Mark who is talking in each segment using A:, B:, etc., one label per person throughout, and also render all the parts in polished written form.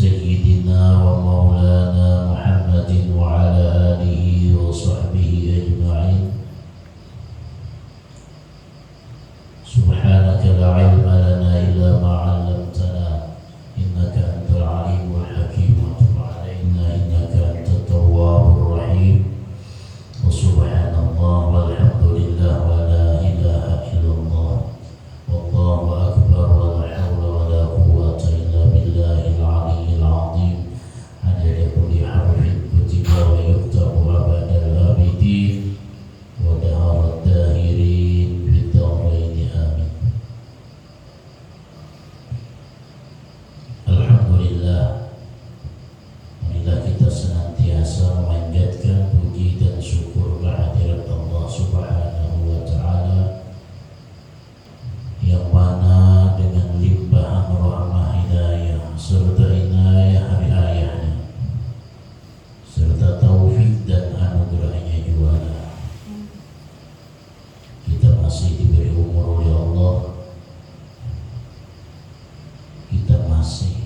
A: سيدنا ومولانا محمد وعلى آله وصحبه أجمعين. سبحانك لا علم لنا إلا ما علمتنا إنك أنت العليم الحكيم وتب علينا إنك أنت التواب الرحيم. وسبحان الله والحمد لله ولا إله إلا الله والله أكبر ولا حول ولا قوة إلا بالله العلي العظيم. عدد كل حرف كتب ويكتب أبد الآبدين ودهر الداهرين في الدارين آمين. Alhamdulillah, marilah kita senantiasa memanjatkan puji dan syukur kehadirat Allah Subhanahu wa Ta'ala, yang mana dengan limpahan rahmah hidayah serta inayah riayahnya serta taufik dan anugerahnya juara, kita masih diberi umur oleh Allah, kita masih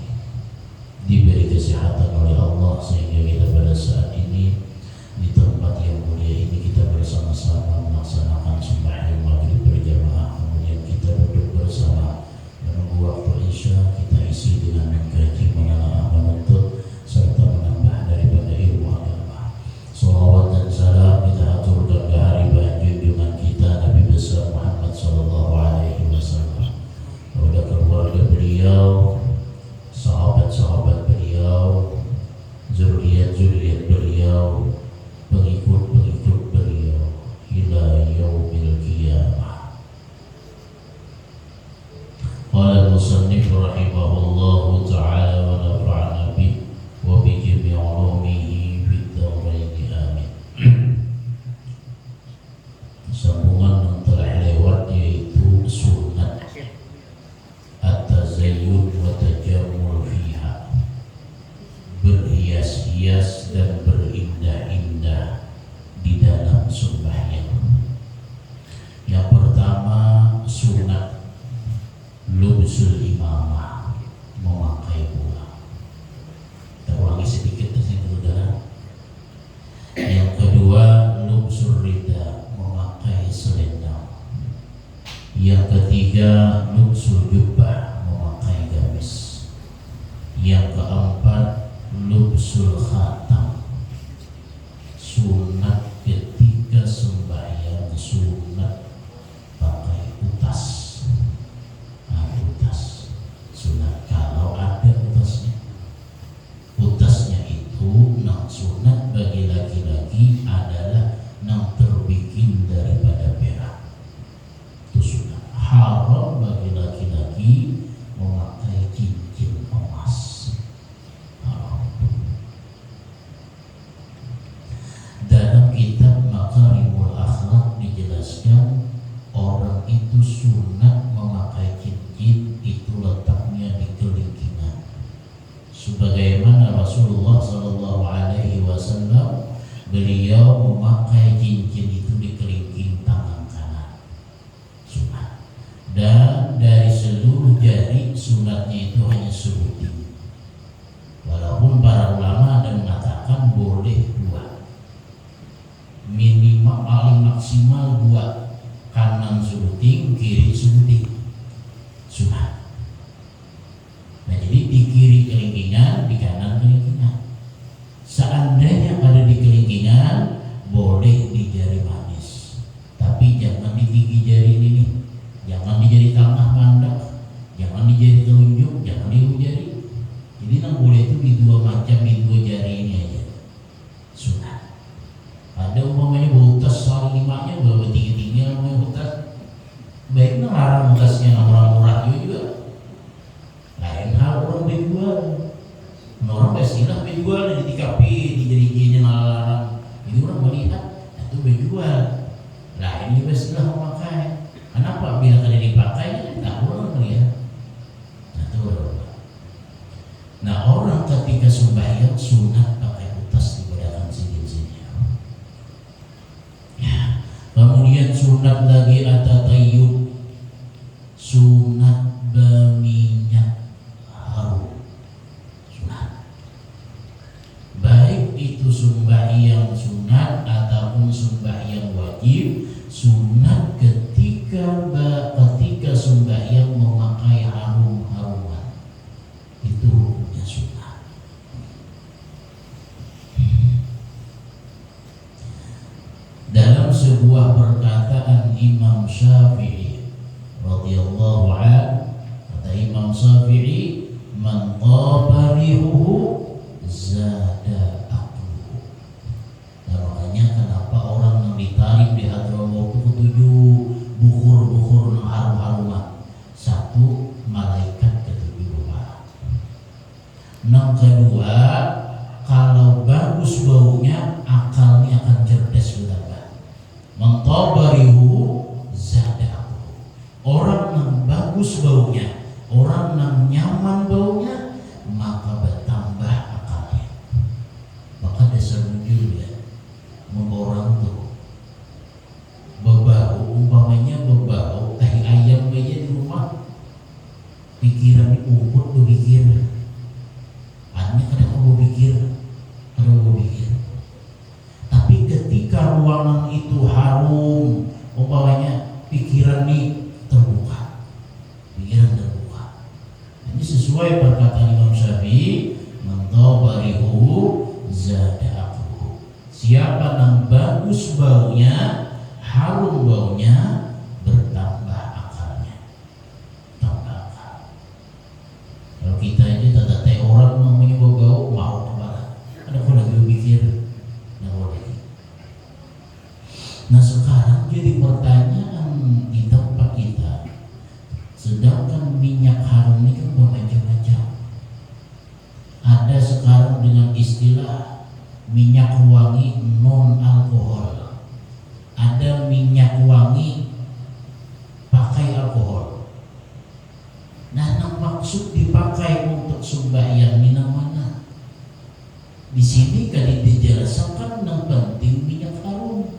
A: diberi kesehatan oleh Allah, sehingga kita pada saat ini di tempat yang mulia ini kita bersama-sama melaksanakan sembahyang maghrib berjamaah. Kemudian kita duduk bersama menunggu waktu isya, kita isi dengan mengkaji, menelaah, menuntut serta menambah daripada ilmu agama. Salawat dan salam kita aturkan ke haribah junjungan kita Nabi besar Muhammad sallallahu alaihi wasallam, kepada keluarga beliau, sahabat-sahabat beliau, zuriat-zuriat beliau, pengikut-pengikut beliau ila yaumil qiyamah. Qala al-musannif rahimahullahu ta'ala wa nafa'ana bi wa bi jami'i ulumihi fid dharain amin. Sambungan yang telah lewat yaitu sunat at-tazayyun wa tajammul fiha, berhias-hias dan berindah-indah di dalam sembahyang. Yang pertama, sunat lubsul imamah, memakai bola. Kita ulangi sedikit di sini, saudara. Yang kedua, lubsul rida, memakai selendang. Yang ketiga, lubsul jubbah, memakai gamis. Yang keempat, lubsul khatam, sunat ketika sembahyang, sunat pakai utas. Utas sunat kalau ada utasnya. Utasnya itu nang sunat bagi laki-laki adalah nang terbikin daripada perak. Itu sunat. Haram bagi laki-laki memakai cincin emas. Dalam kitab Makarimul Akhlak dijelaskan orang itu sunat memakai cincin itu letaknya di kelingkingan, sebagaimana Rasulullah Sallallahu Alaihi Wasallam beliau memakai cincin itu di kelingking tangan kanan, sunat. Dan dari seluruh jari sunatnya itu hanya sebuting, walaupun para ulama ada mengatakan boleh dua, minimal paling maksimal dua, kanan sebuting, kiri sebuting, sunat. Nah, jadi di kiri kelingkingan, di kanan kelingkingan. Seandainya ada di kelingkingan, boleh di jari manis, tapi jangan di gigi jari ini, jangan di jari tengah mandak, jangan di jari telunjuk, jangan di ujung jari. Jadi yang boleh itu di dua macam, di dua jari ini aja, sunat. Ada umpamanya utas soal limanya bawa tinggi-tinggi namanya utas, baiknya larang utasnya murah-murah juga. Lain hal orang berjual, orang besilah berjual di TKP di jari-jarinya larang, itu orang melihat itu berjual. Lain juga besilah memakai. Kenapa bila kada dipakai tak orang melihat. Nah, orang ketika sembahyang sunat pakai utas di badan sini-sini. Ya. Kemudian sunat lagi at-tatayyub, sunat berminyak harum. Sunat namun sembahyang wajib, sunat ketika sembahyang memakai harum-haruman. Itu hukumnya sunat. Dalam sebuah perkataan Imam Syafi'i radhiyallahu anhu, kata Imam Syafi'i, man taba rihuhu zada aqluhu. Dan makanya kenapa orang yang ditarik di Hadramaut itu ketujuh bukhur-bukhur harum-haruman. Satu, malaikat ketujuh berpahala. Yang kedua, kalau bagus baunya, akalnya akan cerdas bertambah. Man taba rihuhu zada aqluhu. Orang yang bagus baunya, orang yang nyaman baunya, maka bertambah akalnya. Maka dasar wujud ya, orang tuh berbau, umpamanya berbau tahi ayam aja di rumah, pikiran umput berpikir, artinya kadang berpikir. Tapi ketika ruangan itu harum, umpamanya pikiran nih terbuka, pikiran terbuka. Ini sesuai perkataan Imam Syafi'i, man taba rihuhu zada aqluhu. Siapa yang bagus baunya, harum baunya, bertambah akalnya. Tambah akal. Kalau kita ini tak tahu orang namanya bau mau kemana? Ada pun lagi berpikir, nah sekarang jadi pertanyaan di tempat kita, sedangkan minyak harum ini kan bermacam-macam. Ada sekarang dengan istilah minyak wangi non alkohol, ada minyak wangi pakai alkohol. Nah, maksud dipakai untuk sembahyang minum mana? Di sini kan dijelaskan yang penting minyak harum.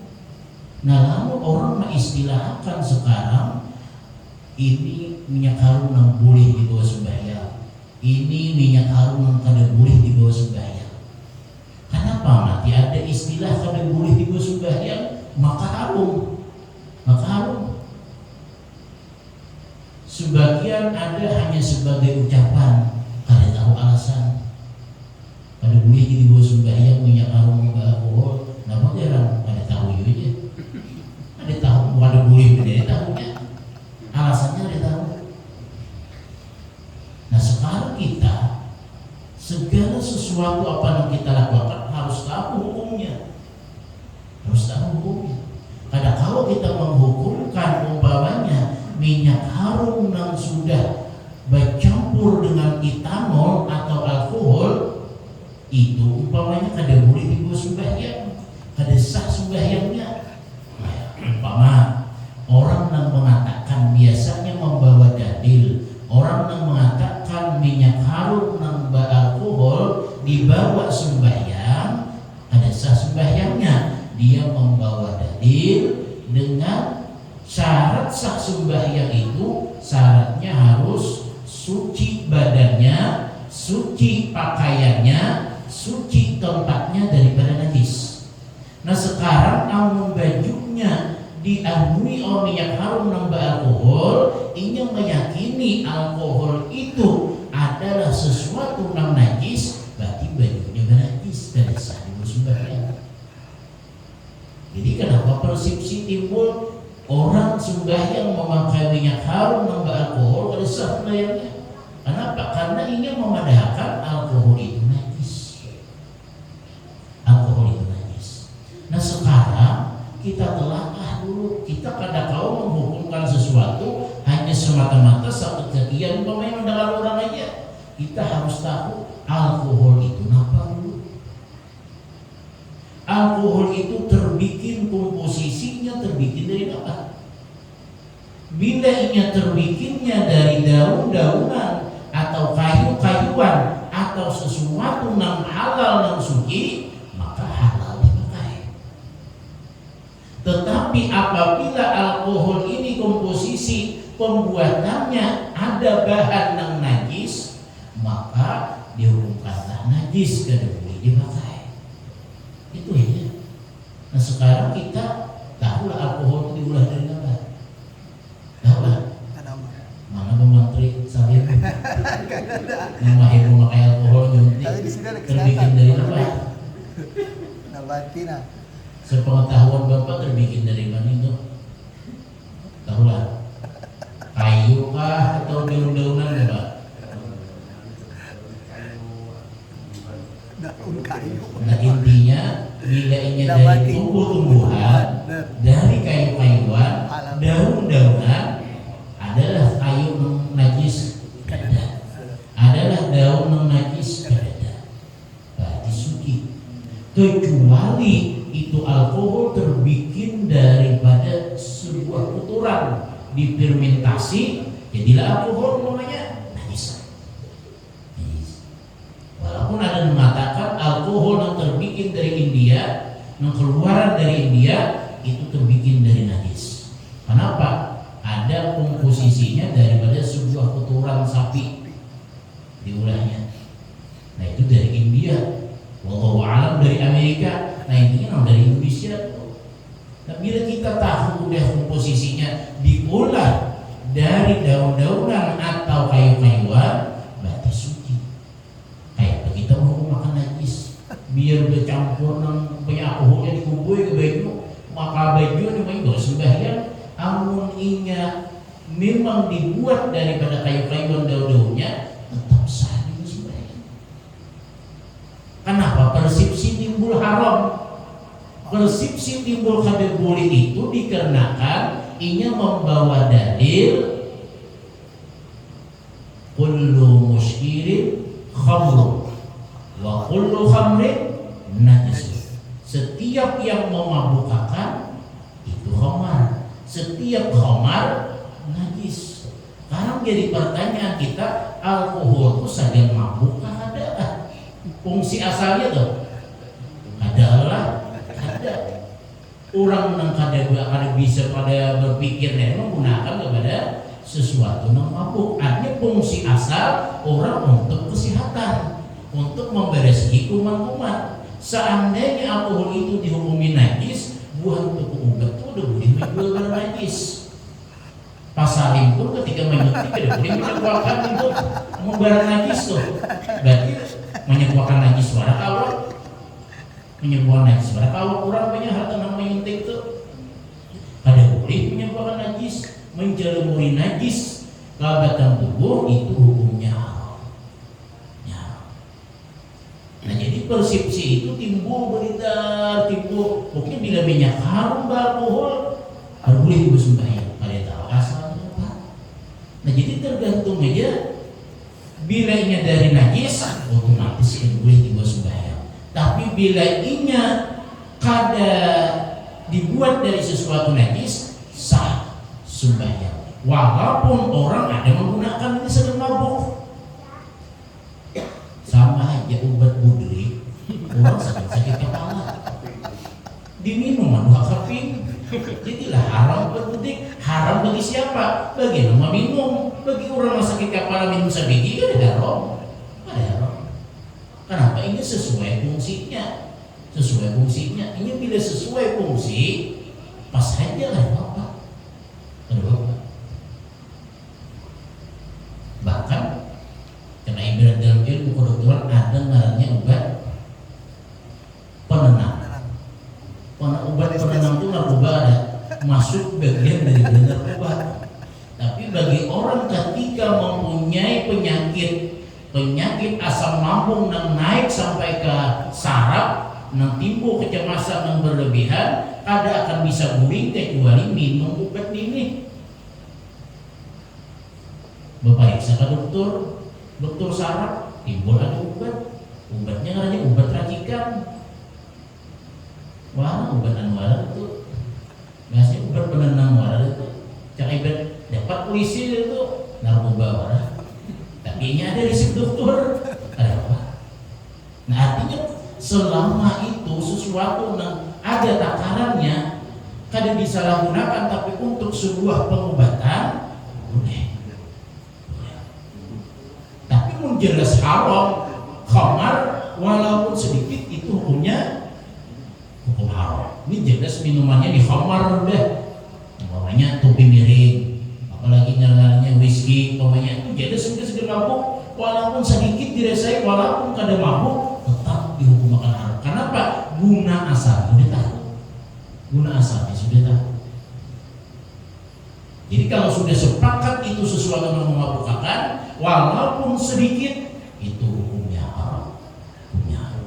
A: Nah, lalu orang mengistilahkan sekarang ini minyak harum yang boleh dibawa sembahyang, ini minyak harum yang kada boleh dibawa sembahyang. Kenapa nanti ada istilah kada boleh dibawa sembahyang maka harum, maka harum? Sebagian ada hanya sebagai ucapan, kada tahu alasan. Kada boleh dibawa sembahyang minyak harum alkohol, nama jarang kada tahu aja. Ada tahu, ada boleh menjadi tahunya, alasannya ada tahu. Nah sekarang kita segala sesuatu apa yang kita lakukan harus tahu hukumnya, harus tahu hukumnya. Kadang kalau kita menghukumkan umpamanya minyak harum yang sudah bercampur dengan etanol atau alkohol, itu umpamanya kada boleh dibawa sembahyang, kada sah sembahyangnya. Umpama orang yang mengatakan biasanya membawa dalil, orang yang mengatakan minyak harum yang beralkohol dibawa sembahyang, ada sah sembahyangnya. Dia membawa dalil dengan syarat sah sembahyang itu, syaratnya harus suci badannya, suci pakaiannya, suci tempatnya daripada najis. Nah sekarang namun bajunya diamui oleh minyak harum yang beralkohol, ini meyakini alkohol itu adalah sesuatu yang najis, berarti bajunya najis, dan sah dibawa sembahyang. Jadi kenapa persepsi timbul orang sembahyang memakai minyak harum yang beralkohol kada sah sembahyangnya? Kenapa? Karena ingin memadahkan alkohol itu najis. Alkohol itu najis. Nah sekarang kita telaah dulu, kita kadang kala menghukumkan sesuatu hanya semata-mata satu kejadian pemain dengan orang aja. Kita harus tahu alkohol itu apa dulu. Alkohol itu terbikin, komposisinya terbikin dari apa? Bila ia terbikinnya dari daun-daunan atau kayu-kayuan atau sesuatu yang halal yang suci, maka halal dipakai. Tetapi apabila alkohol ini komposisi pembuatannya ada bahan yang najis, maka dihukumkanlah najis, kada boleh dipakai. Itu aja. Nah sekarang kita tahu lah alkohol itu diolah dari apa? Tahu lah. Mana Bang Mantri Salim? Nama heboh pakai alkohol nyuntik terbikin dari apa?
B: Nabatina.
A: Sepengetahuan Bapak terbikin dari mana itu? Tahu lah. Kayu kah atau daun-daunan ya Pak?
B: Daun kayu.
A: Nah intinya bila ini dari tumbuh-tumbuhan, dari kayu-kayuan, daun-daunan adalah kayu najis kada, adalah daun najis kada, berarti suci. Kecuali itu alkohol terbikin daripada sebuah kotoran difermentasi, jadilah alkohol namanya najis. Walaupun ada yang mengatakan alkohol yang terbikin dari India, yang keluaran dari India itu terbikin dari najis. Kenapa? Ada komposisinya daripada sebuah kotoran sapi diulahnya. Nah itu dari India. Wallahu a'lam dari Amerika. Nah intinya dari Indonesia. Nah bila kita tahu udah komposisinya diolah dari daun-daunan atau kayu-kayuan, berarti suci. Kayak kita mau makan najis, biar udah campur nang banyak alkoholnya dikumpul ke baju, maka baju namanya gak sembahyang. Amun inya memang dibuat daripada kayu-kayuan daun-daunnya, tetap sah sembahyang. Kenapa? Persepsi timbul haram. Persepsi timbul kada boleh itu dikarenakan inya membawa dalil kullu muskirin khamrun wa kullu khamrin najis. Setiap yang memabukkan itu khamar, setiap khamar najis. Sekarang jadi pertanyaan kita, alkohol itu saja mabukkah ada? Fungsi asalnya tuh adalah ada. Orang yang kada bisa pada berpikir dan menggunakan kepada sesuatu yang mabuk. Artinya fungsi asal orang untuk kesehatan, untuk membereskan kuman-kuman. Seandainya alkohol itu dihukumi najis, buah untuk obat itu udah boleh menjual barang najis. Pasalim pun ketika menyuntik udah boleh menyebarkan itu barang najis tuh. Berarti menyebarkan najis suara awal, menyebarkan najis suara awal orang banyak hal tentang menyuntik itu. Ada boleh menyebarkan najis, menjelumuri najis ke batang tubuh, itu hukumnya haram. Nah jadi persepsi itu timbul beredar, timbul mungkin bila minyak harum beralkohol harus boleh juga sembahyang, pada tahu asalnya apa. Nah jadi tergantung aja, bila inya dari najis otomatis kan boleh juga sembahyang. Tapi bila inya kada dibuat dari sesuatu najis, sah sembahyang. Walaupun orang ada menggunakan ini sedang mabuk. Sama aja obat budrik, orang sakit kepala diminum 2 kafein, jadilah haram obat budrik. Haram bagi siapa? Bagi yang minum. Bagi orang yang sakit kepala minum sebiji kan ada haram. Kenapa? Ini sesuai fungsinya. Sesuai fungsinya. Ini bila sesuai fungsi, pas saja lah Bapak. Bahkan karena ibarat dalam ilmu kedokteran ada ngarannya obat penenang. Obat penenang itu narkoba ada masuk bagian dari narkoba. Tapi bagi orang ketika mempunyai penyakit asam lambung yang naik sampai ke saraf, yang timbul kecemasan yang berlebihan, kada akan bisa guring kecuali minum obat ini. Berperiksa ke dokter saraf, timbul ada obatnya namanya obat racikan. Wah, obat anwaran itu biasanya obat penenang waras itu cak dapat polisi itu narkoba waras, tapi ini ada resep dokter. Ada apa? Nah artinya selama itu sesuatu yang ada takarannya kada disalahgunakan, tapi untuk sebuah pengobatan boleh. Tapi menjelas haram, khamar walaupun sedikit itu hukumnya hukum haram. ini jelas minumannya di khamar udah, umpamanya topi miring, apalagi nyalanya whisky, umpamanya itu jelas sudah mabuk, walaupun sedikit dirasai, walaupun kada mabuk, tetap dihukum akan haram. Kenapa? Guna asal sudah tahu, guna asalnya sudah tahu. Jadi kalau sudah sepakat itu sesuatu yang memabukkan, walaupun sedikit, itu hukumnya haram, hukumnya haram.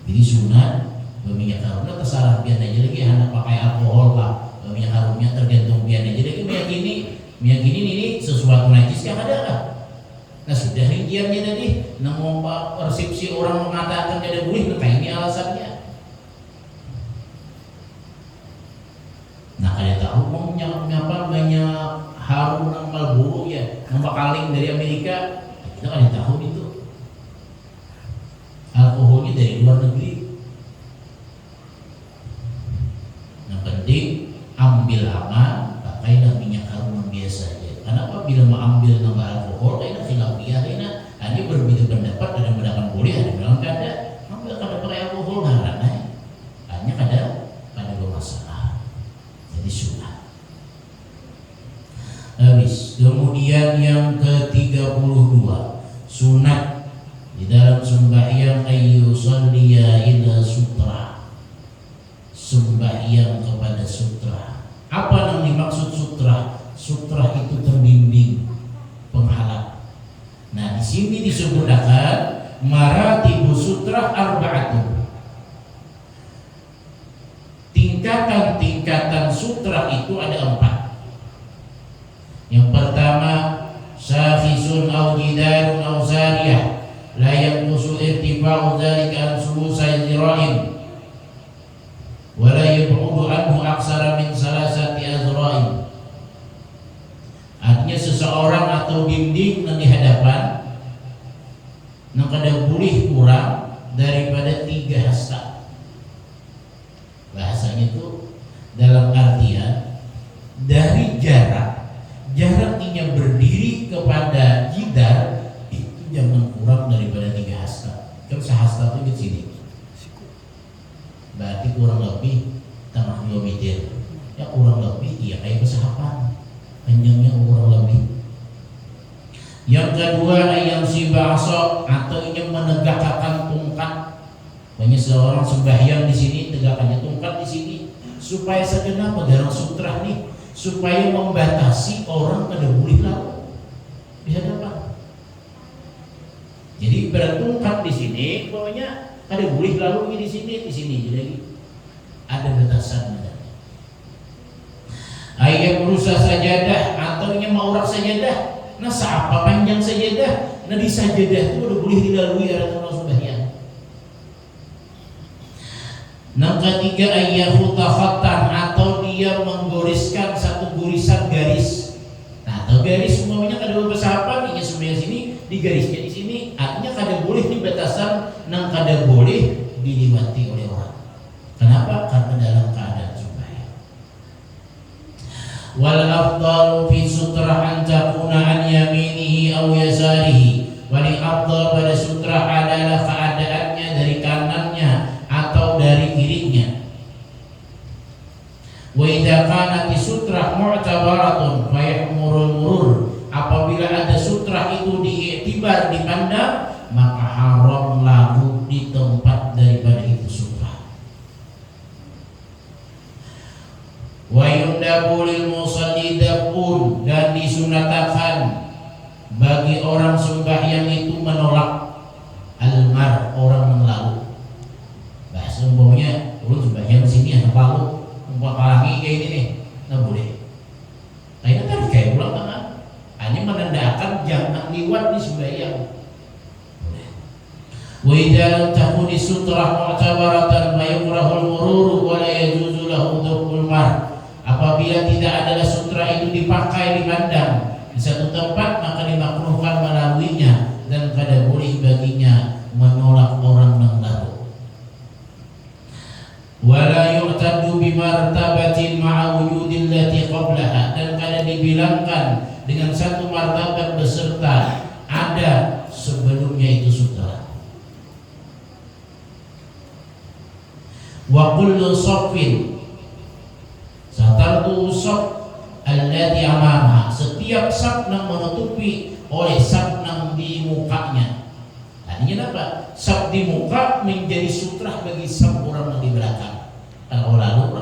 A: Jadi sunat minyak harumnya terserah biar aja lagi, hendak pakai alkohol lah, minyak harumnya tergantung biar aja lagi. Minyak ini sesuatu najis yang ada lah. Nah sudah rinciannya tadi, namun persepsi orang mengatakan tidak boleh, maka ini alasannya. Nah kalian tahu apa banyak harum yang Marlboro ya, nampak kaling dari Amerika, kita kalian tahu itu alkoholnya dari luar negeri. Yang penting ambil aman, pakailah minyak harum yang biasa aja. Kenapa bila mau ambil nama alkohol, kayaknya khilafiyah, kayaknya ada berbeda pendapat, ada yang mengatakan boleh, ada yang bilang kada. Ambil kada pakai alkohol haram, hanya kada bermasalah. Jadi sunat. Habis. Kemudian yang ke-32 sunat di dalam sembahyang ayyusalliya ila sutra, sembahyang kepada sutra. Apa yang dimaksud sutra? Sutra itu terdinding, penghalang. Nah di sini disebutkan maratibu sutra arba'atun. Tingkatan-tingkatan sutra itu ada 4. Yang pertama, syafisun au jidarun au zariyah la yanqusu irtifa'u dzalika an sulusai zira'in wa la yab'udu anhu aksara min salasati azra'in. Artinya seseorang atau dinding yang di hadapan yang kada boleh kurang daripada 3 hasta. Bahasanya itu dalam artian dari jaraknya berdiri kepada jidar itu jangan kurang daripada 3 hasta. Kan sehasta itu di sini, berarti kurang lebih tanah 2 meter. Ya kurang lebih iya kayak pesahapan, panjangnya kurang lebih. Yang kedua ayam si bakso atau yang menegakkan tungkat. Banyak seorang sembahyang di sini tegakkannya tungkat di sini supaya segenap pegang sutra nih, supaya membatasi orang kada boleh lalu bisa dapat. Jadi bertungkat di sini, pokoknya kada boleh lalu di sini jadi ada batasannya. Ayam berusaha sajadah atau yang mau rak sajadah. Nah seapa panjang sajadah? Nah di sajadah itu udah boleh dilalui orang sembahyang. Yang ketiga ayyahu tafattan atau dia menggoriskan satu gorisan garis. Nah atau garis semuanya kada bersahabat, ini sebenarnya sini di garisnya di sini, artinya kada boleh di batasan nang kada boleh dilewati oleh orang. Kenapa? Karena dalam keadaan sembahyang. Wal afdalu fi sutra an takuna an yaminihi aw yasarihi. Wal afdal pada sutra adalah keadaannya dari kanannya atau dari kirinya. Wa idza kanat sutra mu'tabaratun fa yahmurul murur. Apabila ada sutra itu diiktibar, dipandang, maka haram lalu di tempat daripada itu sutra. Wa yundabu lil musalli dafun, dan disunatakan bagi orang sembahyang itu menolak almar, orang melalu. Bahasa umpamanya ulun sembahyang di sini anak lalu umpamanya kayak ini nih, nggak boleh. Kayaknya tadi kayak ulang tangan, hanya menandakan jangan liwat di sembahyang. Wa idza lam takun sutra mu'tabaratan wa yukrahul mururu wa la yajuzu lahu dhurul mar. Apabila tidak adalah sutra itu dipakai, dipandang di satu tempat, maka dimakruhkan melaluinya dan kada boleh baginya menolak orang yang lalu. Wala yu'tadu bimartabatin ma'a wujudil lati qablaha, dan kada dibilangkan dengan satu martabat beserta ada sebelumnya itu sutra. wa kullu saffin satartu saf alladhi amama, setiap saf yang menutupi oleh saf yang di mukanya. Artinya apa? Saf di muka menjadi sutrah bagi saf orang yang di belakang. Kalau lalu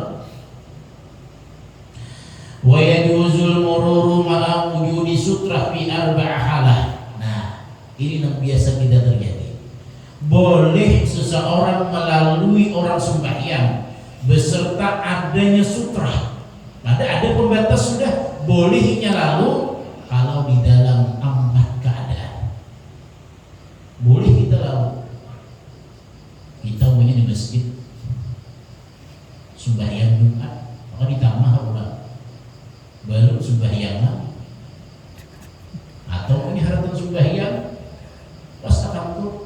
A: wa yajuzul mururu ma'a wujudi sutrah fi arba'ah halah. Nah, ini yang biasa tidak terjadi. Boleh seseorang melalui orang sembahyang beserta adanya sutrah. Ada pembatas sudah, bolehnya lalu kalau di dalam 4 keadaan. Boleh kita lalu. Kita umumnya di masjid sembahyang Jumat, maka ditambah ulang baru sembahyang, atau ini haratan sembahyang pas kantor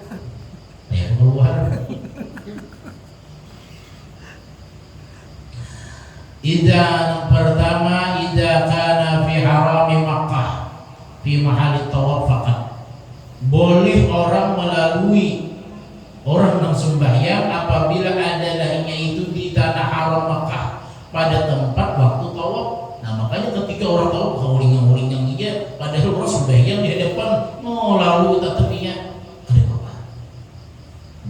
A: saya keluar. Yang pertama, idza kana fi harami Makkah fi mahali tawaf faqat. Boleh orang melalui orang yang sembahyang apabila ada lainnya itu di tanah haram Makkah pada tempat waktu tawaf. Nah, makanya ketika orang tawaf kauling-kauling dia padahal orang sembahyang di hadapan, mau lalu tetapinya ada apa?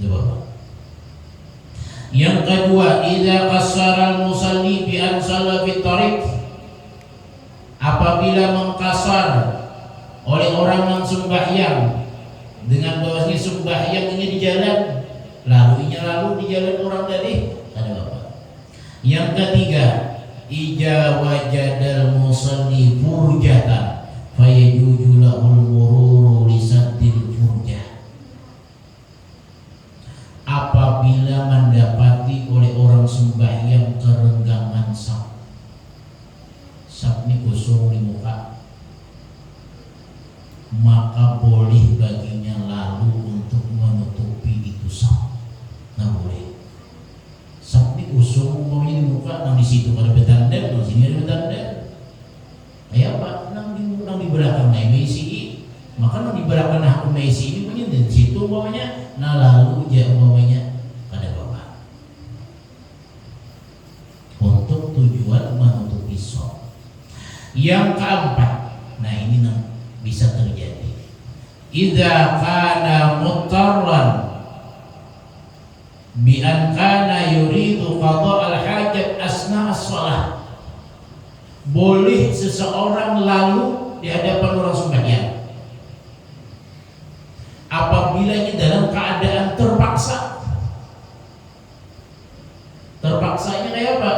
A: Jawab. Yang kedua, idza qassara al-musalli bi an shalla fi tariq, apabila mengkasar oleh orang yang sembahyang dengan bahwasanya sembahyang ini di jalan, lalu di jalan orang tadi, ada apa? Yang ketiga, ija wajadal musalli furjatan fayajuju lahul mururu lisaddil furjah, apabila mendapati oleh orang sembahyang kerenggangan saf ini kosong di muka, maka boleh baginya lalu untuk menutupi itu saf. Nah, boleh saf ini kosong umpamanya di muka, nang di situ ada betanda, nang sini ada betanda, kayak apa? Nang di belakang MACI, maka nang di belakang aku MACI ini punya di situ umpamanya, nah lalu dia umpamanya pada bapak untuk tujuan menutupi saf. Yang keempat, nah ini nang bisa terjadi, idza kana mutarran bi an kana yuridu qada al-hajat asna as-shalah. Boleh seseorang lalu di hadapan orang sembahyang apabila ini dalam keadaan terpaksa. Terpaksanya kayak apa?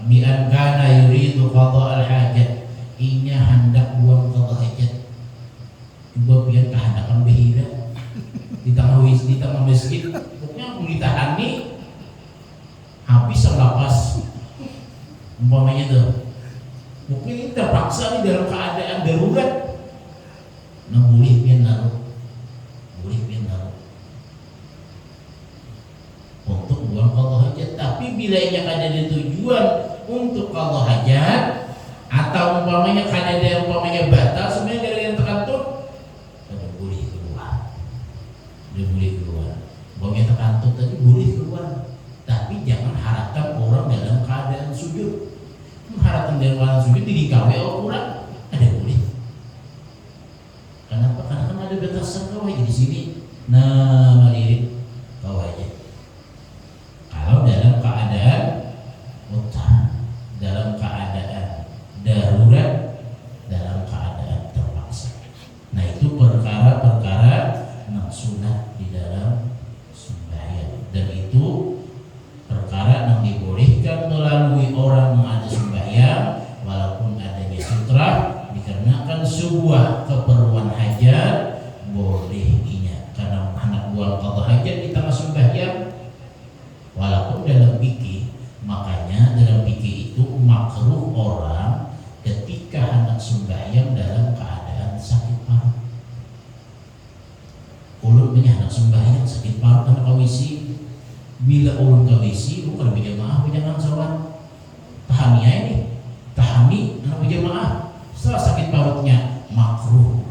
A: Bi an kana yuridu qada al-hajat, inya hendak buang qada hajat. Coba biar kehendakan behira di tengah masjid, pokoknya ditahan nih habis lapas umpamanya tuh, mungkin ini terpaksa nih dalam keadaan darurat. Nah, boleh pian naruh untuk buang qada hajat. Tapi bila ia ada tujuan untuk qada hajat atau umpamanya kada umpamanya batal sebenarnya dari yang terkantor, dia boleh keluar. Umpamanya terkantor tadi boleh keluar, tapi jangan harapkan orang dalam keadaan sujud. Harapkan dalam keadaan sujud di kawe orang ada boleh. Kenapa? Karena kan ada batasan kawah di sini. Nah, malirik kawah aja. Kalau dalam keadaan mutar, dalam keadaan darurat, dalam keadaan terpaksa. Nah, itu perkara-perkara yang sunat di dalam sembahyang, dan itu perkara yang dibolehkan melalui orang yang ada sembahyang walaupun adanya sutrah, dikarenakan sebuah keperluan hajat bolehnya. Karena anak buang qada hajat di tengah sembahyang, walaupun dalam fikih, makanya dalam fikih itu makruh orang ketika anak sembahyang dalam keadaan sakit parah. Ulun punya anak sembahyang sakit parah karena kawisi, bila ulun kawisi bukan berjamaah, jangan sholat tahami ini, tahami anak berjamaah setelah sakit parutnya makruh.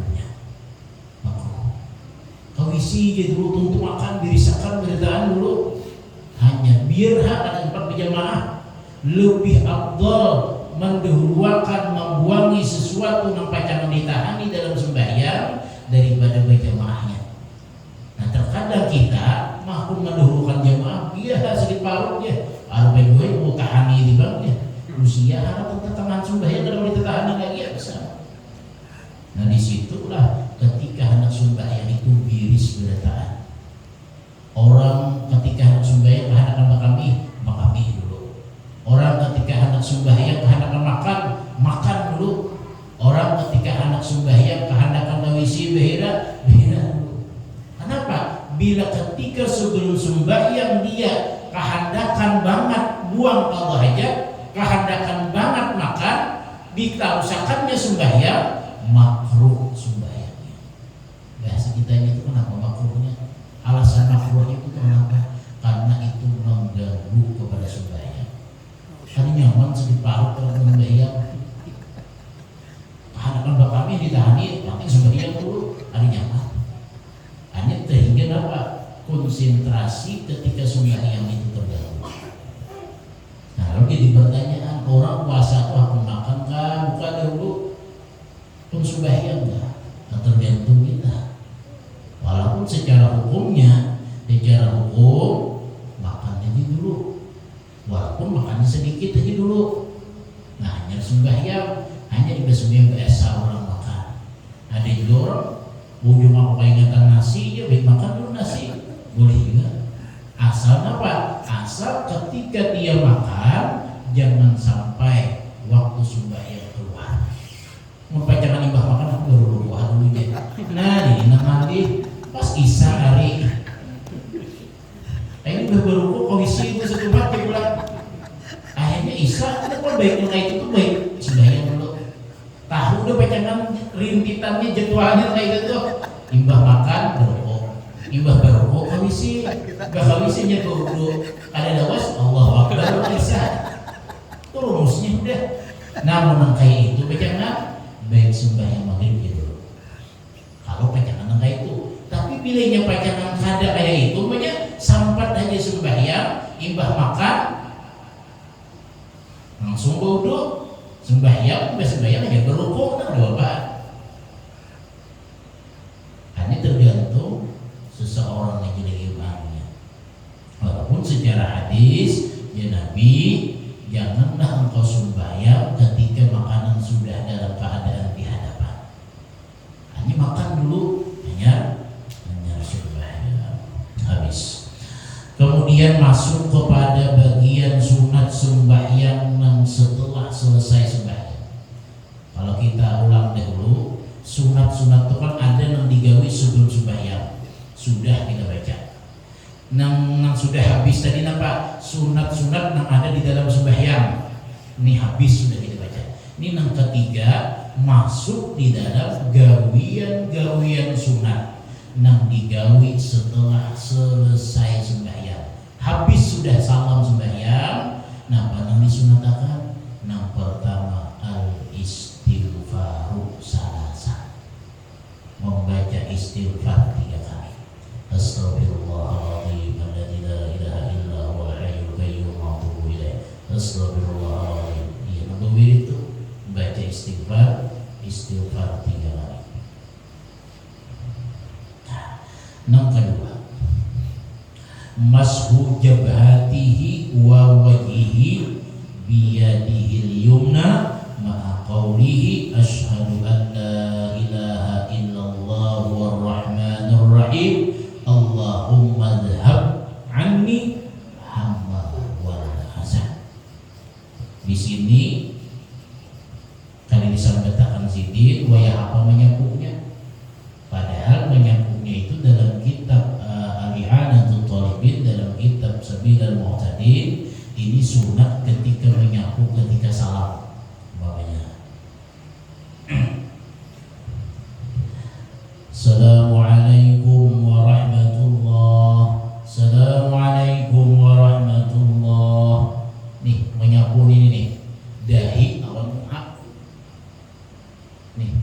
A: Kawisi dia dulu tuntuk makan dirisakan berdaan dulu, hanya jamaahnya. Biar ada tempat berjamaah lebih afdal mendahulukan membuangi sesuatu yang pacangan ditahani dalam sembahyang daripada berjamaahnya. Nah terkadang kita mampu mendahulukan jamaah, dia sedikit parutnya arben gue mau tahani di bangnya usia harap tangan sembahyang kalau ditahani lagi ya bisa. Nah disitulah ketika anak sembahyang itu biris berdataan. Orang ketika anak sembahyang kehadapan makami dulu. Orang ketika anak sembahyang kehadapan makan dulu. Orang ketika anak sembahyang kehadapan dawisi behira dulu. Kenapa? Bila ketika sebelum sembahyang dia kehandakan banget buang qadha hajat, kehandakan banget makan, ditarusakannya sembahyang, makruh sembahyangnya. Bahasa kita itu kenapa makruhnya? Alasan makruhnya itu kenapa? Karena itu mengganggu kepada sembahyang. Kan nyaman sedikit parut kalau sembahyang. Kehandakan kami ditahani, nanti sembahyang dulu, ada nyaman. Hanya sehingga apa? Konsentrasi ketika sembahyang itu terganggu. Nah, lalu jadi pertanyaan, orang puasa itu aku makan kan? Buka dulu pun sembahyang enggak? Tergantung kita. Walaupun secara hukum makan aja dulu. Walaupun makannya sedikit aja dulu. Nah, hanya sembahyang, hanya di sembahyang biasa orang makan. Ada juga orang ujung aku keingatan nasi, ya baik makan dulu nasi, boleh juga. Asal apa? Asal ketika dia makan jangan sampai waktu sembahyang keluar. Jangan imbah makan aku baru berbuah dulu deh. Nah ini nanti pas isya hari. Ini udah baru kondisi itu satu mati pulang. Akhirnya isya itu kan baik kayak itu tuh baik sembahyang dulu. Tahu udah pacangan rintitannya jadwalnya kayak gitu. Imbah makan berokok, imbah berokok kondisi, kondisinya dulu. Ada dawas Allah Akbar isya. Itu rumusnya udah. Namun kayak itu pacangan baik sembahyang maghrib gitu. Kalau pacangan kayak itu, tapi pilihnya pacangan kada kayak itu, makanya sampat aja sembahyang, imbah makan, langsung bodoh, sembahyang aja berukuk, nah ada apa? Hanya tergantung seseorang lagi imannya. Walaupun secara hadis, ya Nabi, janganlah engkau sembahyang ketika makanan sudah dalam keadaan di hadapan. Hanya makan dulu, hanya sembahyang. Habis. Kemudian masuk kepada bagian sunat sembahyang yang setelah selesai sembahyang. Kalau kita ulang dahulu, sunat-sunat itu kan ada yang digawi sebelum sembahyang. Sudah kita baca. Nang sudah habis tadi nampak sunat-sunat yang ada di dalam sembahyang. Ini habis sudah kita baca. Ini yang ketiga masuk di dalam gawian-gawian sunat yang digawi setelah selesai sembahyang. Habis sudah salam sembahyang, napa yang disunatakan? Yang pertama al-istighfaru salasa. Membaca istighfar 3 kali. Astaghfirullahaladzim alladzi la ilaha illa huwal hayyul qayyum wa atubu ilaih. Astaghfirullahaladzim. Ya, Nabawi itu baca istighfar 3 kali. Yang kedua, mashu jabhatihi wa wajhihi biyadihi al-yumna ma'a qawlihi asyhadu an la ilaha illallah war-rahmanir rahim Allahumma dhhab anni hamma wal hasan. Di sini kali disampaikan sidin waya apa menyambungnya. Padahal menyambungnya itu dalam kitab Al-I'anatul Talibin, dalam kitab Sabilal Mu'tadin, ini sunat ketika menyambung ketika salam. Bapaknya. Assalamualaikum warahmatullah. Assalamualaikum warahmatullah. Nih menyambung ini nih. Dahi awal muhak. Nih.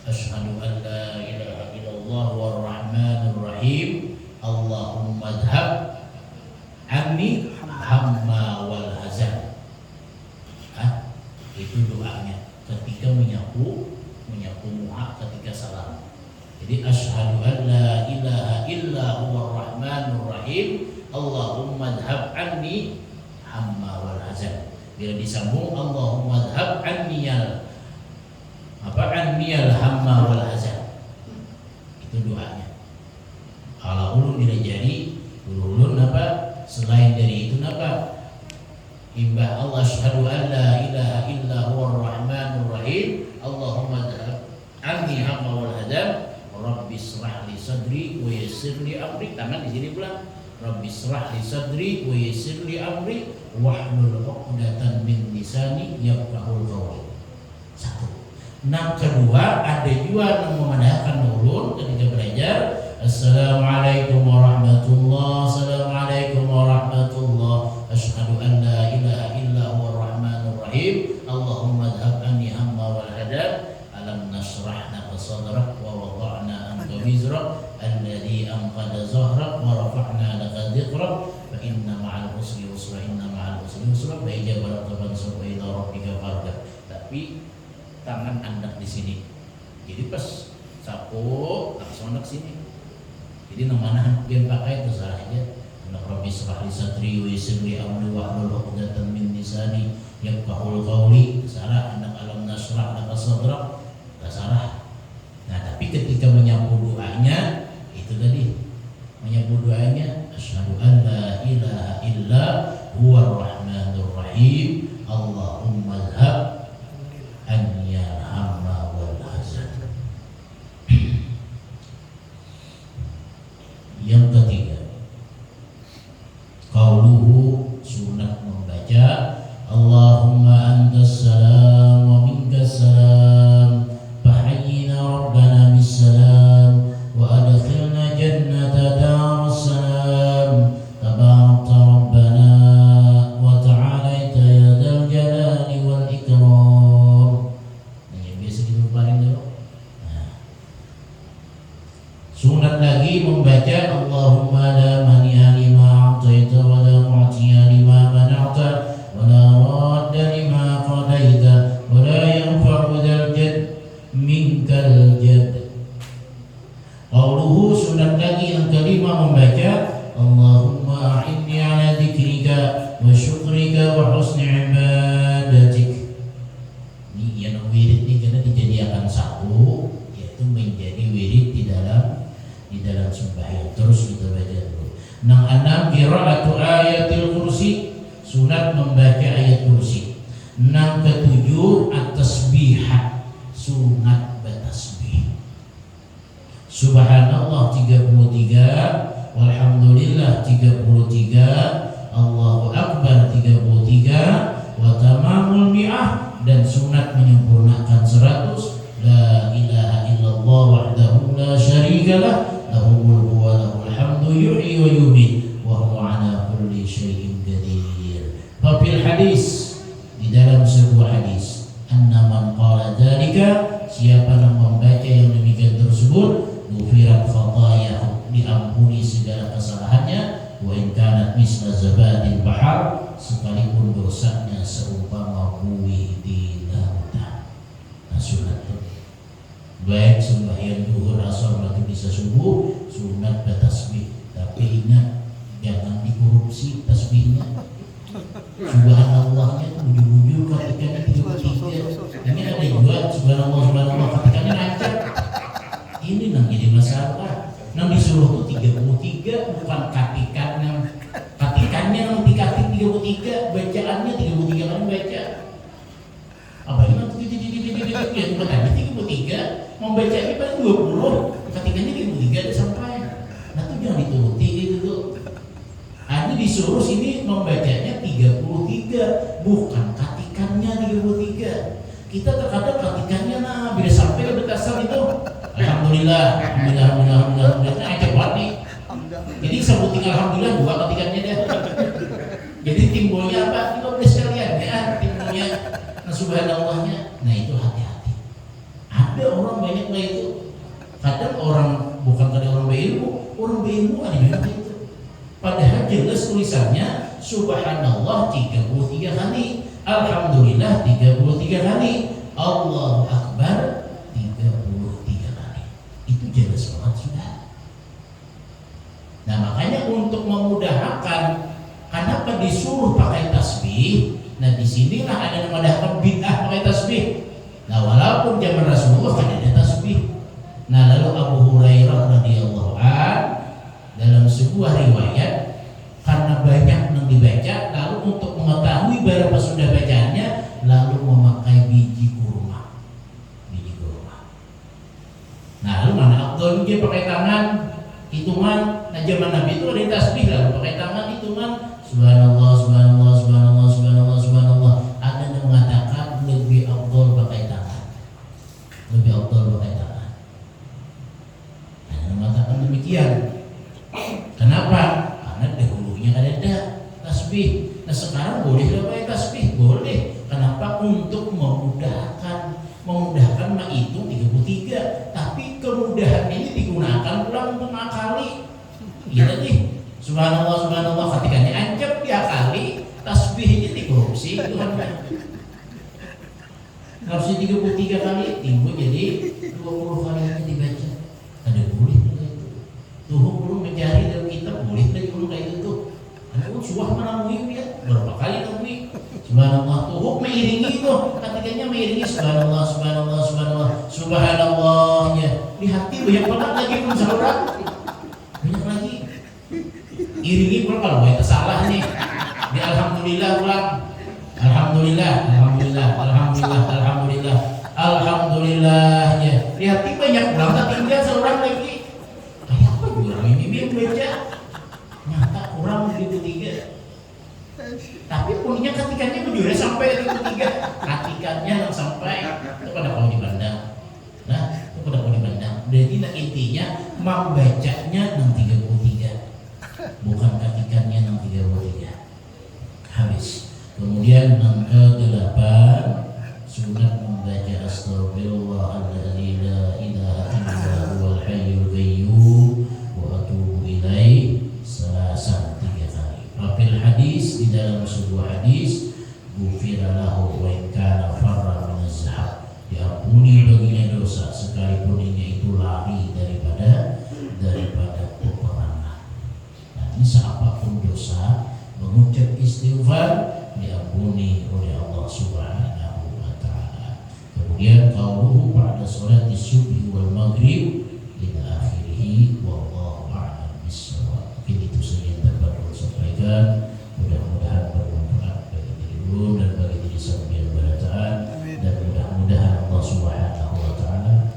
A: Asyhadu an la ilaha illallah war-rahmanir rahim Allahumma dhhab anni hamma wal hazan. Itu doanya ketika menyapu muka ketika salam. Jadi asyhadu an la ilaha illa huwar rahmanur rahim Allahumma adhab anni hamma wal hazan. Bila disambung Allahumma adhab anniyal hamma wal hazan. Itu doanya. Kalau ulun bila jadi ulun selain dari itu imbah Allah asyhadu an la ilaha illa huwar rahmanur rahim Allahumma adhab anni hamma wal hazan Rabbi shrah li sadri wa yassir li amri. Tangan di sini pulang. Rabbi shrah li sadri wa yassir li amri wahlul 'uqdatam min lisani yafqahul qawl. Satu. Yang kedua, ada juga yang memandangkan ulun ketika belajar Assalamualaikum warahmatullahi Assalamualaikum warahmatullahi Asyhadu an la ilaha illa huwar rahmanur rahim Allahumma adhab anni hamma wal hadan alam nashrah laka sadrak wa wada'na anka wizrak alladhi anqadha zahrak wa rafa'na laka dhikrak fa inna ma'al usri yusra inna ma'al usri yusra fa idza balagha fansab ila rabbika farghab. Tapi tangan anda di sini. Jadi pas sapu langsung ke sini. Jadi namanya yang pakai itu salah aja. Rabbi shrah li sadri wa yassir li amri wahlul 'uqdatam min lisani yafqahul qawli. Salah anak alam nashrah laka sadrak. Salah. Nah, tapi ketika menyapu doanya itu tadi menyapu doanya asyhadu an la ilaha illa huwar rahmanur rahim Allahumma adhab anniyal hamma wal hazan. Yang ketiga, qauluhu sunat membaca Allahumma antas salam wa minkas salam fahayyina rabbana bis salam wa adkhilna jannata darus salam tabarakta rabbana wa ta'alaita ya dzal jalali wal ikram. Yang biasa dibaring dulu. Sunat lagi membaca Allahumma la mani'a lima a'taita wa la mu'tiya lima mana'ta wa la radda lima qadaita wa la yanfa'u dzal jadd minkal jadd. Qauluhu sunat lagi yang kelima membaca Allahumma a'inni ala dzikrika wa syukrika wa husni ibadatik. Ini yang wirid ini karena dijadikan satu, yaitu menjadi wirid di dalam sembahyang. Terus kita baca dulu. Nang enam qiraatu ayatil kursi, sunat membaca ayat kursi. Nang ketujuh at-tasbihah, sunat bertasbih. Subhanallah 33, walhamdulillah 33, Allahu akbar 33, wa tamamul mi'ah, dan sunat menyempurnakan 100. La ilaha illallah wahdahu la syarikalah lahul mulku wa lahul hamdu yuhyi wa yumiit wa huwa ala kulli syai'in qadir. Fil hadis, di dalam sebuah hadis, anna man qala dzalika, siapa yang membaca yang demikian tersebut, ghufirat khatayahu, diampuni segala kesalahannya, wa in kanat misla zabadil bahar, sekalipun dosanya seumpama buih di lautan. Nah, sunat baik sembahyang zuhur, asar, maghrib, isya, subuh, sunat bertasbih. Tapi ingat, jangan dikorupsi tasbihnya. Subhanallahnya bujur-bujur ketikanya 33. Ini ada juga subhanallah ketikanya lancar. Ini nang jadi masalah. Nang disuruh tuh 33, bukan katikannya nang dikatik 33, bacaannya 33 kali baca. Apa ini nang ya bukannya 33, membaca ini paling 20, ketikanya 33 ada sampai. Nah itu jangan dituruti gitu tuh. Ini disuruh sini membacanya 33, bukan katikannya 33. Kita terkadang katikannya bila sampai ke betasan itu alhamdulillah cepat nih. Jadi sebutin alhamdulillah dua ketikannya deh. Jadi timbulnya apa? 15 sekalian ya, timbulnya subhanallahnya. Nah itu hati-hati. Ada orang banyak lah itu. Kadang orang bukan kadang orang berilmu ada banyak itu. Padahal jelas tulisannya subhanallah 33 kali, alhamdulillah 33 kali, Allahu akbar 33 kali. Itu jelas banget sudah. Nah makanya untuk memudahkan, kenapa disuruh pakai tasbih? Nah disinilah ada yang memudahkan bid'ah pakai tasbih. Nah walaupun zaman Rasulullah kan ada tasbih. Nah lalu Abu Hurairah radhiyallahu an dalam sebuah riwayat, karena banyak yang dibaca, lalu untuk mengetahui berapa sudah bacaannya, lalu memakai biji kurma. Biji kurma. Nah lalu mana Abdul dia pakai tangan hitungan. Nah zaman Nabi itu ada tasbih, lalu pakai tangan hitungan subhanallah, subhanallah, subhanallah, subhanallah, subhanallah. Ada yang mengatakan lebih Abdul pakai tangan, lebih Abdul pakai tangan. Ada yang mengatakan demikian. Kenapa? Karena dahulunya ada tasbih. Nah sekarang boleh pakai tasbih, boleh. Kenapa? Untuk memudahkan mah itu 33. Tapi kemudahan ini digunakan pula untuk mengakali. Iya nih. Subhanallah, subhanallah, ketikanya ancap diakali, tasbihnya dikorupsi itu kan. Harusnya 33 kali, timbul jadi 20 kali aja dibaca. Ada boleh itu. Tuh belum mencari dalam kitab, boleh lagi belum kayak itu tuh. Ada pun suah mana muhim ya, berapa kali namui. Subhanallah, tuh mengiringi itu, ketikanya mengiringi subhanallah, subhanallah, subhanallah, subhanallahnya. Di hati banyak banget lagi pun saudara. Banyak lagi. Iringi pula kalau itu salah nih. Di alhamdulillah pulang. Alhamdulillah, alhamdulillah, alhamdulillah, alhamdulillah, alhamdulillahnya. Di hati banyak banget tinggal seorang lagi. Kayak apa juga orang ini yang baca? Nyata kurang 33. Tapi punya ketikannya menjual sampai 33. Ketikannya yang sampai itu pada kau dipandang. Nah, itu pada kau dipandang. Berarti intinya membacanya 33. Bukan katikannya 33. Habis. Kemudian yang ke-8, sunat membaca astagfirullahaladzim la ilaha illa huwal hayyul qayyum wa atubu ilaih salasan 3 kali. Fil hadis, di dalam sebuah hadis, ghufira lahu wa in kana farra min az-zahab, diampuni baginya dosa sekalipun ini itu lari daripada peperangan. Nah, ini apapun dosa, mengucap istighfar diampuni oleh Allah Subhanahu wa taala. Kemudian qauluhu ba'da sholati subhi wal maghrib ila akhirih, wallahu a'lam bissawab. Itu saja yang dapat saya sampaikan. Mudah-mudahan bermanfaat bagi diri dulu dan bagi diri sambil bacaan, dan mudah-mudahan Allah Subhanahu wa taala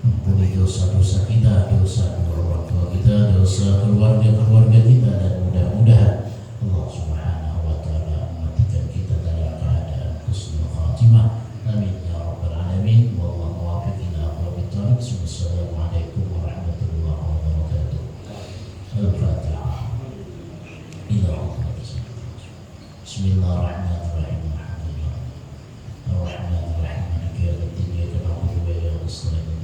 A: mengampuni dosa-dosa kita, dosa orang tua kita, dosa keluarga kita, dan mudah-mudahan Allah Subhanahu wa taala mematikan kita dalam keadaan husnul khatimah. Amin ya rabbal alamin. Wallahu muwaffiq ila aqwamit thariq. Wassalamualaikum warahmatullahi wabarakatuh. Al-Fatihah. Bismillahirrahmanirrahim. Ar-Rahmanir-Rahim. Maliki yaumiddin. Iyyaka na'budu wa iyyaka nasta'in.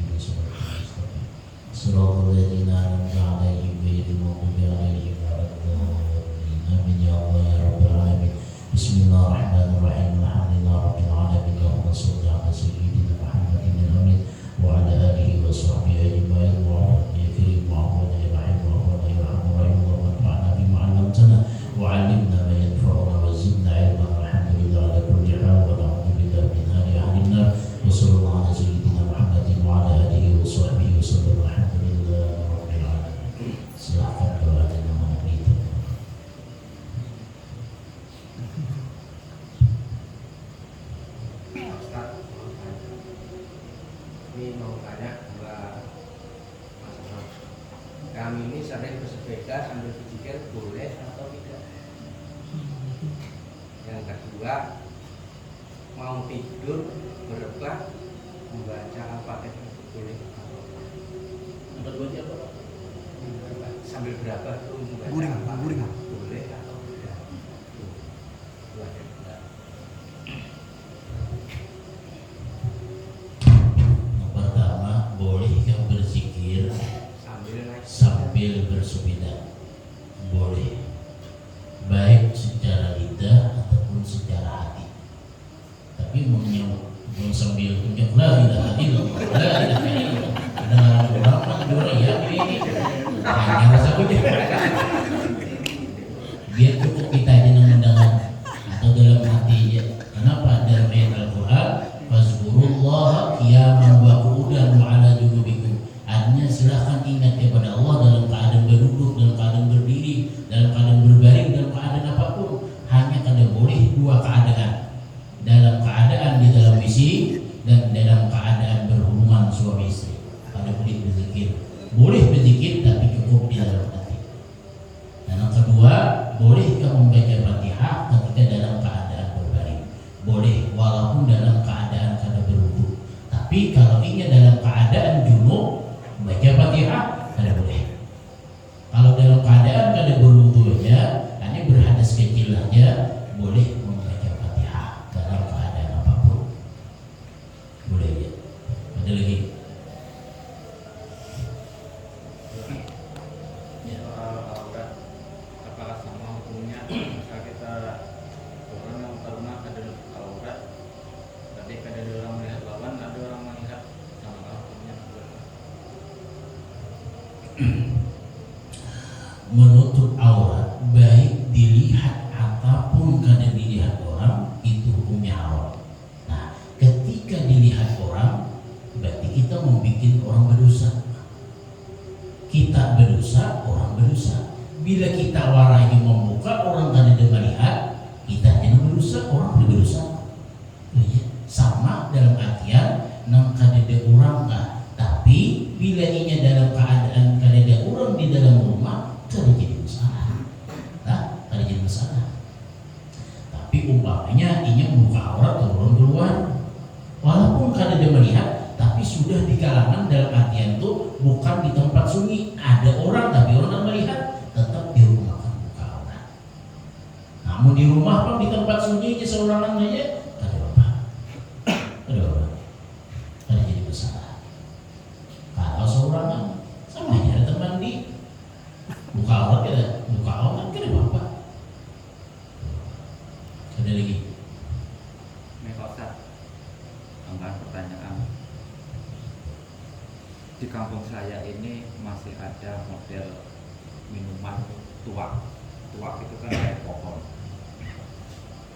A: Shiratal ladzina an'amta 'alaihim ghairil maghdubi 'alaihim waladdallin. Amin ya Allah ya rabbal alamin. Bismillahirrahmanirrahim. Alhamdulillahi rabbil alamin. Allahumma shalli 'ala sayyidina Muhammadin amin wa 'ala alihi wa sahbihi ajma'in wa 'ala al-karim wa 'ala al-rahim wa 'ala al-rahim wa 'ala bima 'allamtana wa 'allimna ma yanfa'una wa zidna 'ilman. Alhamdulillah ala kulli hal wa na'udzu billahi min ahli an-nar. Wa sallallahu 'ala sayyidina Muhammadin wa 'ala alihi wa sahbihi wa sallam. Alhamdulillah rabbil alamin. Silakan doa dan nama itu.
B: Ini mau tanya Mbak Mas Ahmad. Kami ini sering bersepeda sambil berzikir, boleh atau tidak? Yang kedua, mau tidur berebah membaca Al-Fatihah itu boleh atau tidak?
A: Yang kedua apa?
B: Sambil berabah itu membaca Al-Fatihah boleh atau tidak? Itu aja.
A: Pertama, boleh yang berzikir sambil bersepeda, boleh, baik la ilaha illallah, la ilaha illallah. Dengan orang kan orang ya ini hanya rasa punya. Biar cukup kita aja mendengar atau dalam hatinya. Kenapa? Dalam ayat Al-Quran, fazkurullaha qiyaman wa qu'udan wa 'ala junubikum. Artinya silahkan ingat kepada Allah dalam keadaan berduduk, dalam keadaan berdiri, dalam keadaan berbaring, dalam keadaan apapun. Hanya kada boleh dua keadaan. Dalam keadaan di dalam misi dan dalam keadaan berhubungan suami istri. Kada boleh berzikir. Boleh berzikir tapi cukup di dalam hati. Dan yang kedua, bolehkah membaca Fatihah ketika dalam keadaan berbaring? Boleh, walaupun dalam keadaan kada berwudu. Tapi kalau ingin dalam keadaan junub baca Fatihah kada boleh. Kalau dalam keadaan kada berwudu aja, hanya berhadas kecil aja, boleh membaca Fatihah dalam keadaan apapun. Boleh ya. Ada lagi?
C: Soal aurat, apakah sama hukumnya jika kita orang yang pernah ada aurat, tapi ada orang melihat lawan, ada orang melihat, sama hukumnya?
A: Menutup aurat baik dilihat ataupun kada dilihat orang itu hukumnya haram. Nah, ketika dilihat orang berarti kita membuat orang berdosa. Kita berdosa, orang berdosa. Bila kita warai membuka orang kada melihat, kita jangan berdosa, orang berdosa. Sama dalam artian nang kada ada orang kah. Tapi bila inya dalam keadaan kada ada orang di dalam rumah, kada jadi masalah. Nah, kada jadi masalah. Tapi umpamanya inya membuka aurat orang keluar, walaupun kada ada melihat, tapi sudah di kalangan dalam artian itu bukan di tempat sunyi, ada orang tapi orang tak melihat, tetap di rumah kan buka aurat. Namun di rumah pun di tempat sunyi aja seorangan aja, kada apa, kada apa, kada jadi masalah. Kalau seorangan sama aja ada teman di buka aurat kada apa. Ada lagi?
C: Ini Pak Ustaz, tambahan pertanyaan. Di kampung saya ini masih ada model minuman tuak. Tuak itu kan air pohon.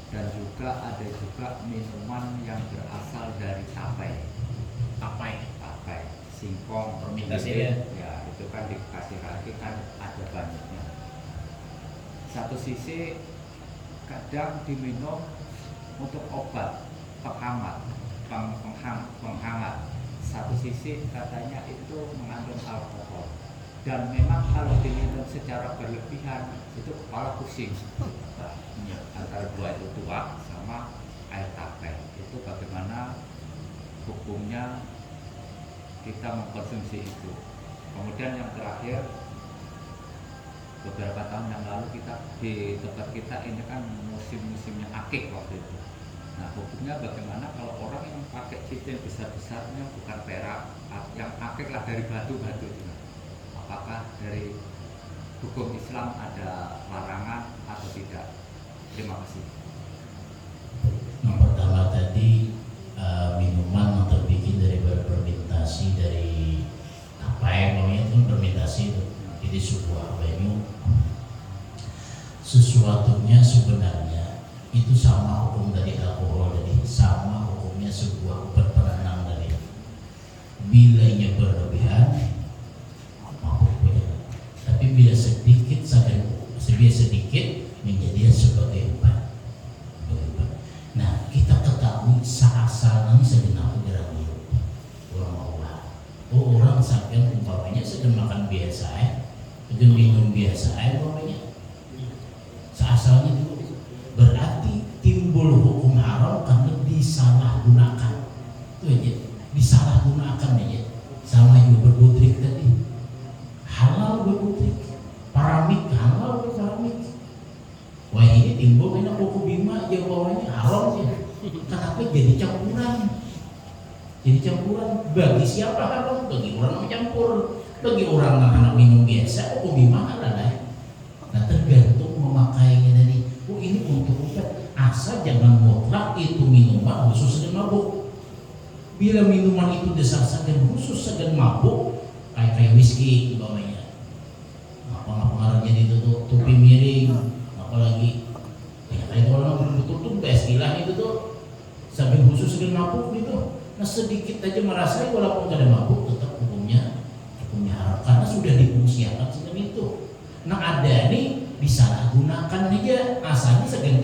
C: Dan juga ada juga minuman yang berasal dari tapai. Tapai, singkong,
A: Fermentasi
C: ya itu kan dikasih lagi kan ada banyaknya. Satu sisi kadang diminum untuk obat penghangat. Satu sisi katanya itu mengandung alkohol, dan memang kalau diminum secara berlebihan itu kepala pusing. Nah, antara dua itu tuak sama air tapai, itu bagaimana hukumnya kita mengkonsumsi itu. Kemudian yang terakhir, beberapa tahun yang lalu kita di tempat kita ini kan musim-musimnya akik waktu itu. Nah, hukumnya bagaimana kalau orang yang pakai cincin besar-besarnya bukan perak, yang akik lah dari batu-batu itu? Apakah dari hukum Islam ada larangan atau tidak? Terima kasih.
A: Yang pertama tadi minuman yang terbikin dari fermentasi dari apa yang namanya itu fermentasi itu. Jadi sebuah menu sesuatunya sebenarnya itu sama hukum dari alkohol tadi, sama hukumnya sebuah obat penenang tadi. Bila ia berlebihan, mabuk benar. Tapi bila sedikit menjadi sebagai obat. Nah, kita ketahui asal-asalnya segenap gerak hidup orang Allah. Orang sampai umpamanya sedang makan biasa, sedang minum biasa, umpamanya seasalnya itu berarti timbul hukum haram karena disalahgunakan. Itu aja, disalahgunakan aja. Sama juga berputrik tadi, halal berputrik, paramik halal berparamik. Wah, ini timbul karena buku bima aja bawahnya haram ya. Kenapa jadi campuran? Jadi campuran bagi siapa haram? Bagi orang yang campur, bagi orang anak minum biasa, buku bima halal ya. Nah, tergantung memakainya tadi. Oh, ini untuk obat. Asal jangan mutlak itu minuman khusus dengan mabuk. Bila minuman itu dasar segan khusus, segan mabuk, kayak whisky umpamanya, apa pengaruhnya itu tuh tupi miring, apalagi kayak orang betul tuh istilah itu tuh saking khusus segan mabuk gitu. Nah sedikit aja merasai walaupun kada mabuk tetap hukumnya haram karena sudah difungsikan segan itu. Nah ada nih disalahgunakan aja, asalnya segan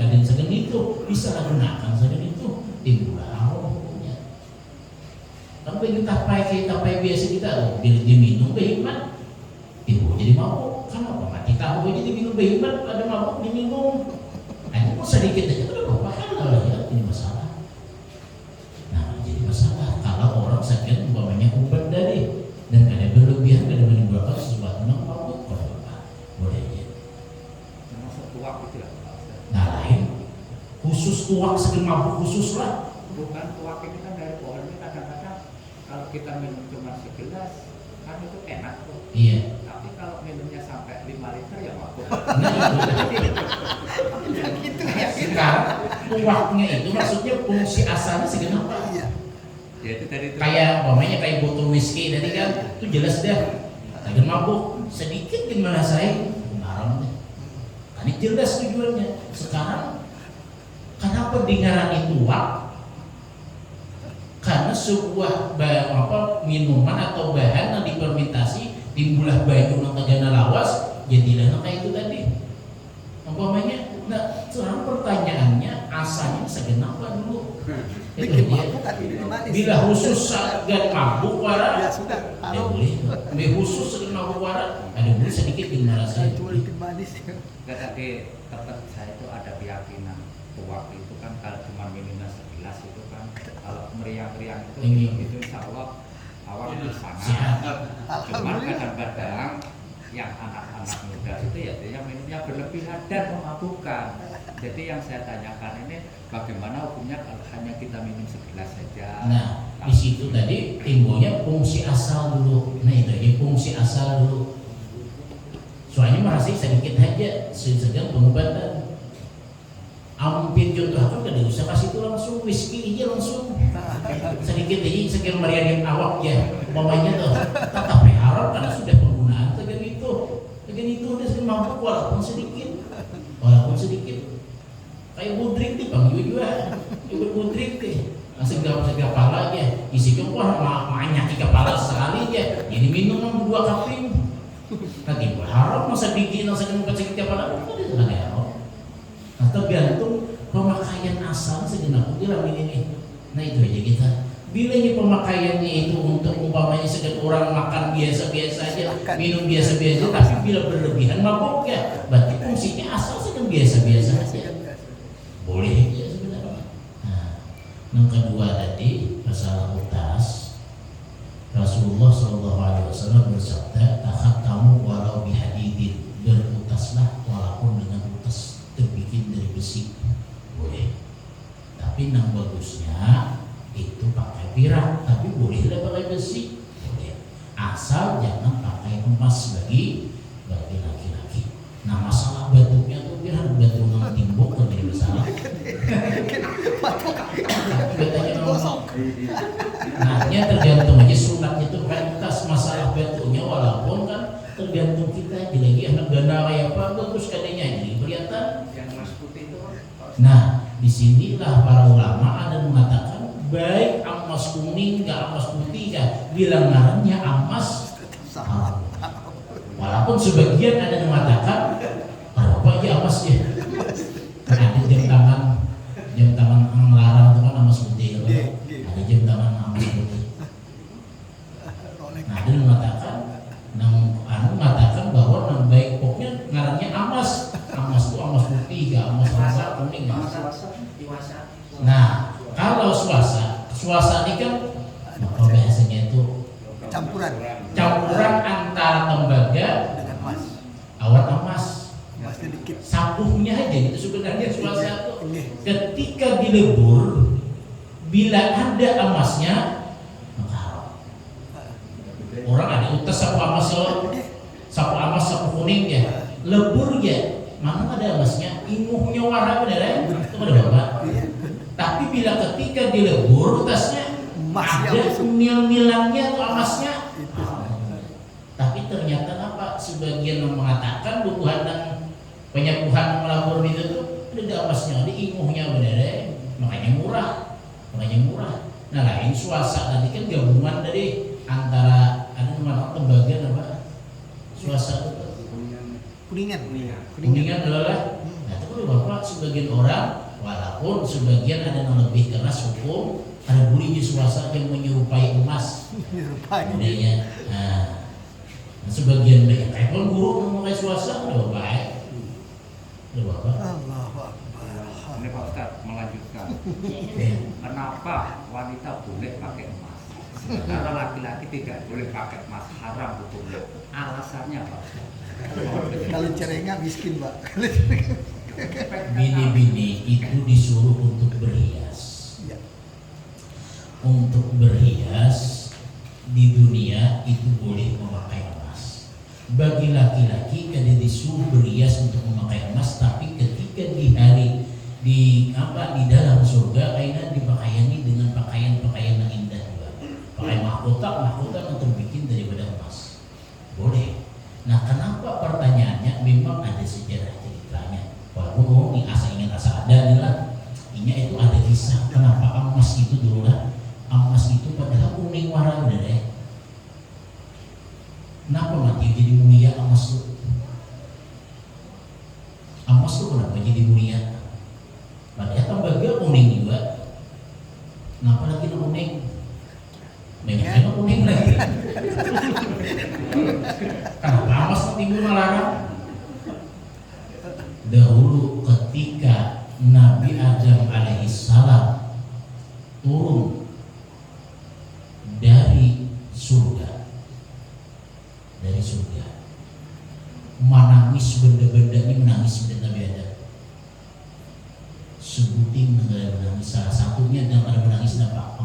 A: itu disalahgunakan segan itu timbul haram hukumnya. Kan begitu tapai biasa kita bila diminum berhikmat timbul jadi mabuk. Kenapa mati tahu aja diminum berhikmat ada mabuk diminum. Hanya mau sedikit aja udah berpahala lah ya, ini masalah. Nah jadi masalah kalau orang sakit umpamanya obat dari dan kada berlebihan kada menimbulkan sesuatu yang mabuk boleh aja.
C: Termasuk tuak itu lah.
A: Nah lain khusus tuak segan mabuk khusus lah.
C: Bukan tuak ini kan dari pohon ini kadang-kadang kalau kita minum cuma segelas kan itu enak tuh.
A: Iya.
C: Tapi kalau minumnya sampai 5 liter ya mabuk.
A: Sekarang tuaknya itu maksudnya fungsi asalnya segan apa?
C: Ya itu tadi itu.
A: Kayak umpamanya kayak botol whisky tadi kan itu jelas dah segan mabuk sedikit gimana saya haram deh. Kan ini jelas tujuannya. Sekarang kenapa dingarani tuak? Karena sebuah minuman atau bahan yang dipermentasi timbulah banyu nang tagana lawas jadilah kayak itu tadi. Umpamanya, nah sekarang pertanyaannya asalnya segan apa dulu? Itu dia. Bila khusus segan mabuk wara, ya boleh. Bila khusus segan mabuk wara, ada boleh sedikit gimana saya?
C: Tadi tempat saya itu ada keyakinan tuak itu kan kalau cuma minumnya segelas itu kan kalau meriang-meriang itu itu insya Allah awak itu sangat. Cuman kadang-kadang yang anak-anak muda itu ya yang minumnya berlebihan dan memabukkan. Jadi yang saya tanyakan ini bagaimana hukumnya kalau hanya kita minum segelas saja.
A: Nah di situ tadi timbulnya fungsi asal dulu. Nah itu aja fungsi asal dulu. Soalnya masih sedikit aja segan pengobatan. Hampir contoh kan tidak usah kasih itu langsung whisky aja langsung sedikit aja sekian meriahin awak ya umpamanya tuh tetap haram karena sudah penggunaan segan itu udah segan mabuk walaupun sedikit kayak budrik nih bang juga budrik deh segala pala aja isi wah banyak kepala sekali aja jadi minum 2 kaping nanti haram masa bikin segan bukan sedikit kepala itu sudah haram. Nah, tergantung pemakaian asal segenap bilang ini. Nah itu aja kita. Bila ini pemakaiannya itu untuk umpamanya segan orang makan biasa-biasa aja, minum biasa-biasa, tapi bila berlebihan mabuk ya, berarti fungsinya asal segan biasa-biasa aja. Boleh aja sebenarnya. Nah, yang kedua tadi masalah utas. Rasulullah SAW bersabda, "Tahattamu walau bihadidin." Berutaslah walaupun dengan utas terbikin dari besi boleh, tapi yang bagusnya itu pakai perak, tapi bolehlah pakai besi boleh, asal jangan pakai emas bagi laki-laki. Nah masalah batuknya tuh biar batu nang timbuk kan jadi masalah. Betanya ngomong. Nah ini tergantung aja sunatnya tuh kan utas masalah batunya walaupun kan tergantung kita aja lagi anak dana kayak apa terus kadangnya jadi kelihatan
B: yang emas putih itu.
A: Nah disinilah para ulama ada mengatakan baik emas kuning nggak emas putih ya bilang ngarannya emas haram. Walaupun sebagian ada yang mengatakan apa aja emas ya ada jam tangan yang melarang itu kan emas putih ada jam tangan emas putih. Nah ada yang mengatakan bahwa yang baik pokoknya ngarannya emas itu emas putih gak emas rasa kuning gak. Nah kalau swasa ini kan apa bahasanya itu campuran antara tembaga
D: dengan emas,
A: awat emas,
D: sedikit
A: sapuhnya aja itu sebenarnya swasa itu ketika dilebur bila ada emasnya maka haram. Orang ada utas sapu emas sapu kuning ya lebur ya mana ada emasnya inguhnya warna beneran itu ada bapak. Tapi bila ketika dilebur utasnya
D: Emas yang
A: ada
D: busuk.
A: mil-milannya atau emasnya.
D: Itu.
A: Tapi ternyata apa? Sebagian yang mengatakan bubuhan dan penyapuhan melabur itu tuh ada emasnya, ada inguhnya bener deh. Makanya murah. Nah lain swasta tadi kan gabungan dari antara ada nama tembaga apa? Swasta itu
D: Kuningan.
A: kuningan adalah. Nah itu kan bapak sebagian orang walaupun sebagian ada yang lebih keras hukum, ada bunyi swasta yang menyerupai emas.
D: Menyerupai.
A: Budayanya. Nah, sebagian baik. Pun buruk memakai swasta udah baik. Udah bapak.
D: Allahu Akbar.
C: Ini Pak Ustadz melanjutkan. Kenapa wanita boleh pakai emas? Sementara laki-laki tidak boleh pakai emas, haram hukumnya. Alasannya Pak Ustadz?
D: Kalau cerengan miskin, Pak.
A: Bini-bini itu disuruh untuk berhias.
D: Ya.
A: Untuk berhias di dunia itu boleh memakai emas. Bagi laki-laki kada disuruh berhias untuk memakai emas, tapi ketika di dalam surga kainan dipakaiani dengan pakaian-pakaian yang indah juga. Pakai mahkota yang terbikin daripada emas. Boleh. Nah, kenapa pertanyaannya memang ada sejarah ceritanya. Walaupun ini asa ada adalah ini itu ada kisah kenapa emas itu dulu lah. Emas itu padahal kuning warna udah deh. Kenapa mati jadi mulia emas tuh? Emas tuh kenapa jadi mulia? Padahal tembaga kuning juga. Kenapa lagi kuning? Banyaknya kuning lagi. Kenapa emas timbul melarang? Dahulu ketika Nabi Adam alaihissalam turun dari surga, menangis benda-benda ini menangis benda Nabi Adam. Sebutin negara menangis, salah satunya adalah menangis apa?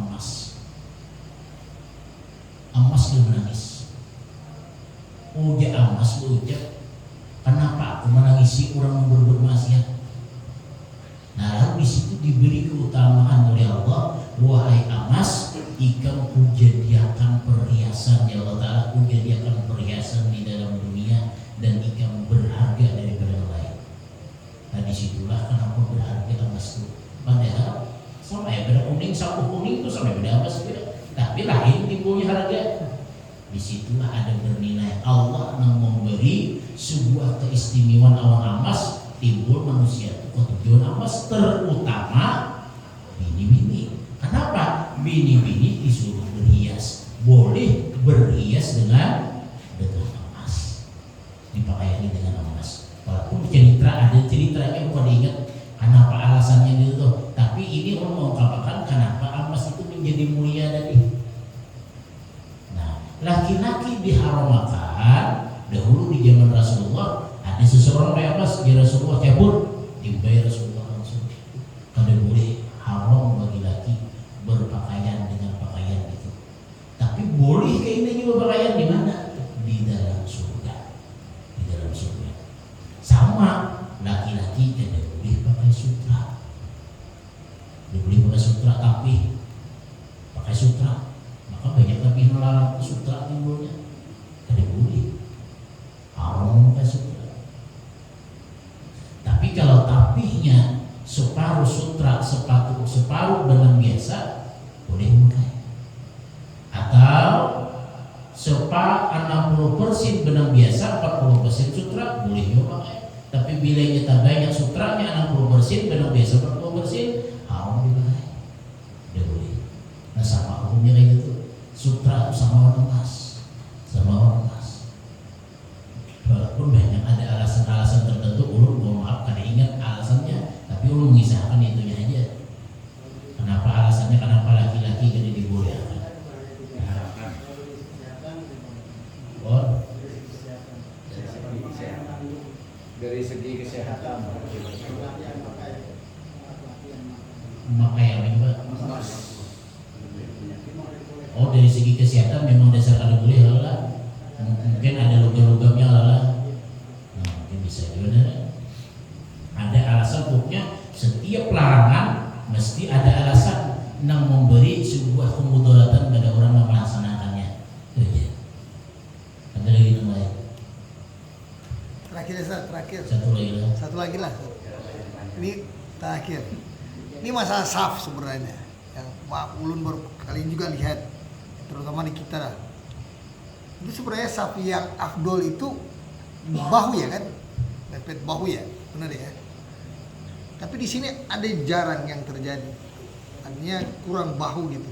A: Emas dia menangis. Uja emas uja. Kenapa aku menangisi orang yang berbuat maksiat? Nah, lalu di situ diberi keutamaan oleh Allah, wahai emas, ikam kujadiakan perhiasan ya Allah Ta'ala, kujadiakan perhiasan di dalam dunia dan ikam berharga daripada yang lain. Nah, disitulah kenapa berharga emas itu. Padahal sama ya beda kuning, sapu kuning itu sama beda emas beda. Tapi lain timbulnya harga. Disitulah ada bernilai. Allah yang memberi sebuah keistimewaan awan emas, timbul manusia itu ketujuan emas, terutama bini-bini. Kenapa? Bini-bini disuruh berhias, boleh berhias dengan emas, dipakaiani dengan emas. Walaupun ada ceritanya bukan diingat kenapa alasannya itu, tapi ini mengungkapkan kenapa emas itu menjadi mulia tadi. Laki-laki diharamkan dahulu di zaman Rasulullah. Ada seseorang kayak emas di Rasulullah cabut, dibayar Rasulullah langsung. Kada boleh, haram bagi laki berpakaian dengan pakaian itu. Tapi boleh kayak ini juga pakaian di mana? Di dalam surga. Di dalam surga. Sama laki-laki kada boleh pakai sutra. Dia boleh pakai sutra tapi pakai sutra. Banyak tapi melarang sutra timbulnya. Kada boleh. Haram memakai sutra. Tapi kalau tapihnya separuh sutra, separuh benang biasa, boleh memakai. Atau 60% benang biasa, 40% sutra, boleh memakai. Tapi bila kita banyak sutranya 60%, benang biasa 40%, haram dipakai. Tidak boleh. Nah sama hukumnya kayak gitu. Sutra itu sama orang emas, walaupun banyak ada alasan-alasan tertentu. Ulun mohon maaf karena ingat alasannya, tapi ulun mengisahkan itunya aja. Kenapa alasannya? Kenapa laki-laki jadi dibolehkan?
B: Dari segi kesehatan.
A: Memakai apa juga? Oh, dari segi kesehatan memang dasar kada boleh lah. Mungkin ada logam-logamnya lah. Nah, mungkin bisa juga. Ada alasan pokoknya setiap larangan mesti ada alasan. nang memberi sebuah kemudaratan pada orang yang melaksanakannya. Itu aja. Ada lagi yang lain?
D: Terakhir Ustaz, terakhir.
A: Satu lagi lah.
D: Satu lagi lah. Ini terakhir. Ini masalah saf sebenarnya. Yang Pak Ulun baru kali ini juga lihat, terutama di kita lah. Itu sebenarnya saf yang afdol itu bahu ya kan? Mepet bahu ya, benar ya. Tapi di sini ada jarang yang terjadi. Artinya kurang bahu gitu.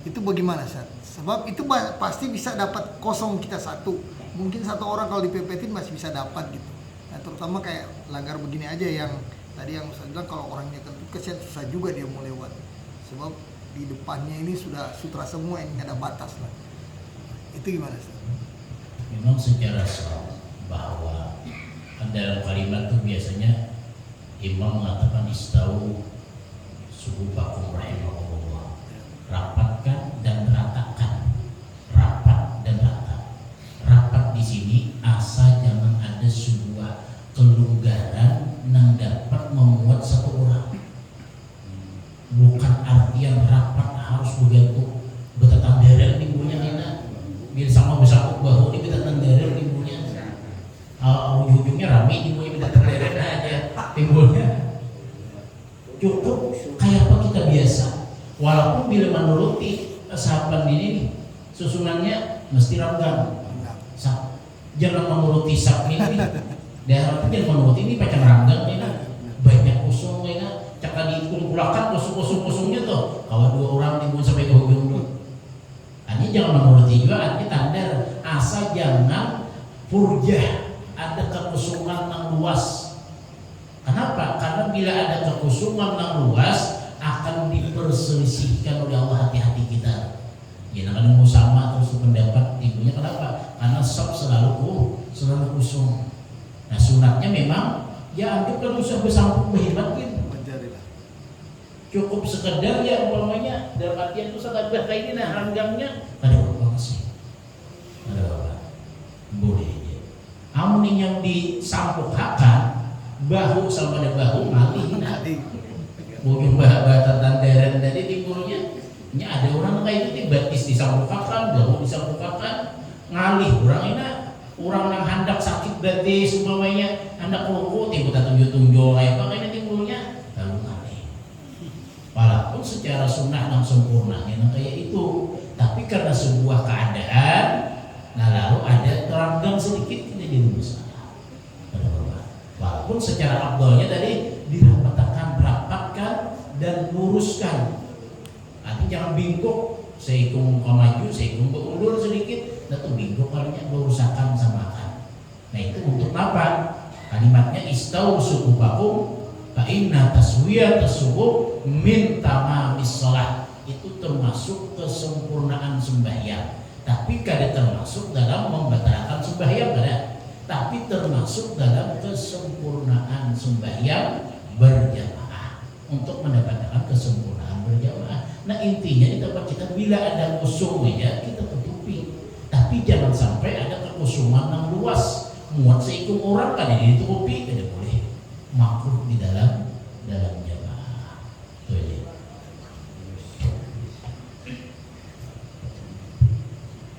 D: Itu bagaimana Ustaz? Sebab itu pasti bisa dapat kosong kita satu. Mungkin satu orang kalau dipepetin masih bisa dapat gitu. Nah, terutama kayak langgar begini aja yang tadi yang Ustaz bilang kalau orangnya kesian susah juga dia mau lewat. Sebab di depannya ini sudah sutra semua, ini nggak ada batas lah. Itu gimana Ustaz?
A: Memang secara sah bahwa dalam kalimat itu biasanya imam mengatakan istau suhufakum rahimahullah, rapatkan dan ratakan, rapat dan rata. Rapat di sini asa jangan ada sebuah kelonggaran yang dapat memuat satu orang. Bukan artian rapat harus begitu betatan derel timbulnya ini, biar sama besar bahu ini betatan derel timbulnya. Ujung-ujungnya rame timbulnya betatan derel aja timbulnya. Cukup kayak apa kita biasa. Walaupun bila menuruti sahabat ini susunannya mesti ranggang. Jangan menuruti sak ini. Daerah itu jangan menuruti ini pacar ranggang ini. Banyak kusung ini. Cakap dikumpulkan kusung-kusungnya tuh. Kalau dua orang timbul sampai ke ujung. Ini jangan menuruti juga. Artinya tandar asa jangan purjah. Ada kekusungan yang luas. Kenapa? Karena bila ada kekusungan yang luas akan diperselisihkan oleh Allah hati-hati kita. Ya, kadang mau sama terus pendapat ibunya. Kenapa? Karena sab selalu kusung. Nah, sunatnya memang ya anggap kalau usah bersampung berhebat gitu. Cukup sekedar ya umpamanya dalam artian itu sangat kayak ini nah ranggangnya ada apa sih? Ada apa? Boleh aja. Amun yang disampukkan bahu sama ada bahu ngalih nanti mungkin batatan deren tadi timbulnya ini ada orang kayak itu batis disambukakan bahu disambukakan ngalih orang ini orang yang hendak sakit batis umpamanya hendak luku timbul tunjuk-tunjuk kayak apa ini timbulnya lalu ngalih walaupun secara sunnah yang sempurna yang kayak itu tapi karena sebuah keadaan nah lalu ada teranggang sedikit kita jadi besar. Walaupun secara abdolnya tadi rapatkan dan luruskan. Artinya jangan bingkok, seikung ke maju, seikung ke undur sedikit, nah tuh bingkok kalinya lurusakan samakan. Nah itu untuk apa? Kalimatnya istau sukufakum fa inna taswiyat as-suhuf min tamamis shalah. Itu termasuk kesempurnaan sembahyang. Tapi kada termasuk dalam membatalkan sembahyang kada. Tapi termasuk dalam kesempurnaan sembahyang berjamaah untuk mendapatkan kesempurnaan berjamaah. Nah intinya di tempat kita bila ada kusung ya kita tutupi, tapi jangan sampai ada kekusungan yang luas muat seikung orang kan ditutupi tidak boleh makruh di dalam